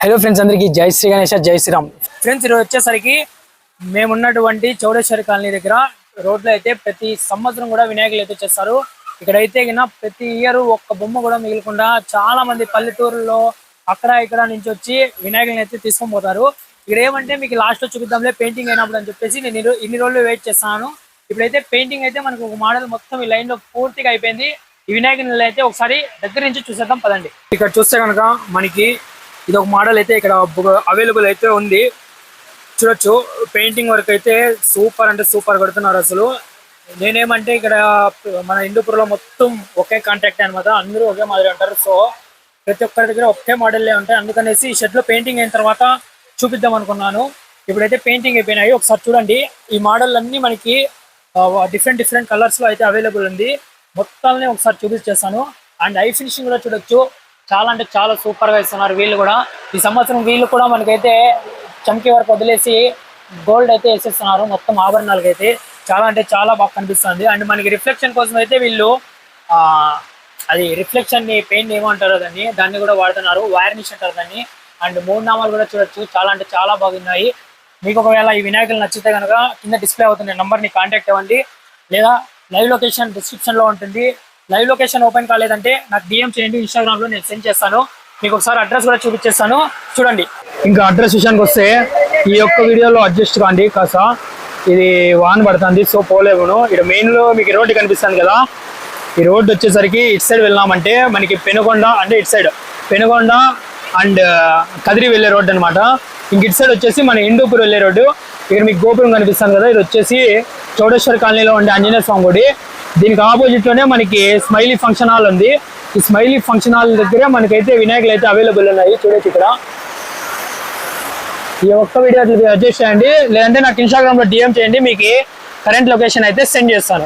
Hello friends, అందరికీ జై శ్రీ గణేష్, జై శ్రీరామ్. ఫ్రెండ్స్, ఈరోజు వచ్చేసరికి మేమున్నటువంటి చౌడేశ్వరి కాలనీ దగ్గర రోడ్లో అయితే ప్రతి సంవత్సరం కూడా వినాయకులు అయితే చేస్తారు. ఇక్కడైతే ప్రతి ఇయర్ ఒక్క బొమ్మ కూడా మిగలకుండా చాలా మంది పల్లెటూరులో అక్కడ ఇక్కడ నుంచి వచ్చి వినాయకులను అయితే తీసుకొని పోతారు. ఇక్కడ ఏమంటే మీకు లాస్ట్ లో చూపిద్దాంలే పెయింటింగ్ అయినప్పుడు అని చెప్పేసి నేను ఇన్ని రోజులు వెయిట్ చేస్తాను. ఇప్పుడైతే పెయింటింగ్ అయితే మనకు ఒక మోడల్ మొత్తం ఈ లైన్ లో పూర్తిగా అయిపోయింది. ఈ వినాయకుని అయితే ఒకసారి దగ్గర నుంచి చూసేద్దాం పదండి. ఇక్కడ చూస్తే కనుక మనకి ఇది ఒక మోడల్ అయితే ఇక్కడ అవైలబుల్ అయితే ఉంది. చూడొచ్చు, పెయింటింగ్ వర్క్ అయితే సూపర్ అంటే సూపర్ కొడుతున్నారు. అసలు నేనేమంటే ఇక్కడ మన హిందూపూర్లో మొత్తం ఒకే కాంట్రాక్ట్ అనమాట, అందరూ ఒకే మాదిరి అంటారు. సో ప్రతి ఒక్కరి దగ్గర ఒకే మోడల్లే ఉంటాయి. అందుకనేసి ఈ షెడ్ లో పెయింటింగ్ అయిన తర్వాత చూపిద్దాం అనుకున్నాను. ఇప్పుడైతే పెయింటింగ్ అయిపోయినాయి. ఒకసారి చూడండి, ఈ మోడల్ అన్ని మనకి డిఫరెంట్ కలర్స్ లో అయితే అవైలబుల్ ఉంది. మొత్తాన్ని ఒకసారి చూపించేస్తాను. అండ్ ఐ ఫినిషింగ్ కూడా చూడొచ్చు, చాలా అంటే చాలా సూపర్ గా ఇస్తున్నారు. వీళ్ళు కూడా ఈ సంవత్సరం వీళ్ళు కూడా మనకైతే చమ్కీ వరకు వదిలేసి గోల్డ్ అయితే వేసేస్తున్నారు మొత్తం ఆభరణాలకి అయితే. చాలా అంటే చాలా బాగా కనిపిస్తుంది. అండ్ మనకి రిఫ్లెక్షన్ కోసం అయితే వీళ్ళు అది రిఫ్లెక్షన్ ని పెయింట్ ఏమంటారో దాన్ని కూడా వాడుతున్నారు, వార్నిష్ అంటారు దాన్ని. అండ్ మూడు నామాలు కూడా చూడొచ్చు, చాలా అంటే చాలా బాగున్నాయి. మీకు ఒకవేళ ఈ వినాయకులు నచ్చితే కనుక కింద డిస్ప్లే అవుతుంది నంబర్ని కాంటాక్ట్ అవ్వండి, లేదా లైవ్ లొకేషన్ డిస్క్రిప్షన్ లో ఉంటుంది. లైవ్ లొకేషన్ ఓపెన్ కాలేదంటే నాకు డిఎం చేయండి, ఇన్స్టాగ్రామ్ లో నేను సెండ్ చేస్తాను. మీకు ఒకసారి అడ్రస్ కూడా చూపించేస్తాను, చూడండి. ఇంకా అడ్రస్ విషయానికి వస్తే ఈ యొక్క వీడియోలో అడ్జస్ట్ కాండి కాస్త, ఇది వాన్ పడుతుంది సో పోలేవును. ఇక్కడ మెయిన్ లో మీకు రోడ్డు కనిపిస్తుంది కదా, ఈ రోడ్డు వచ్చేసరికి ఇటు సైడ్ వెళ్ళామంటే మనకి పెనుగొండ, అంటే ఇటు సైడ్ పెనుగొండ అండ్ కదిరి వెళ్ళే రోడ్డు అనమాట. ఇంక ఇటు సైడ్ వచ్చేసి మన హిందూపూర్ వెళ్ళే రోడ్డు. ఇక్కడ మీకు గోపురం కనిపిస్తుంది కదా, ఇది వచ్చేసి చౌడేశ్వరి కాలనీలో ఉండే ఆంజనేయ స్వామి గుడి. దీనికి ఆపోజిట్ లోనే మనకి స్మైలీ ఫంక్షన్ హాల్ ఉంది. ఈ స్మైలీ ఫంక్షన్ హాల్ దగ్గర మనకైతే వినాయకులు అయితే అవైలబుల్ ఉన్నాయి. చూడొచ్చు, ఇక్కడ ఈ ఒక్క వీడియో అడ్జస్ట్ చేయండి, లేదంటే నాకు ఇన్స్టాగ్రామ్ లో డిఎం చేయండి, మీకు కరెంట్ లొకేషన్ అయితే సెండ్ చేస్తాను.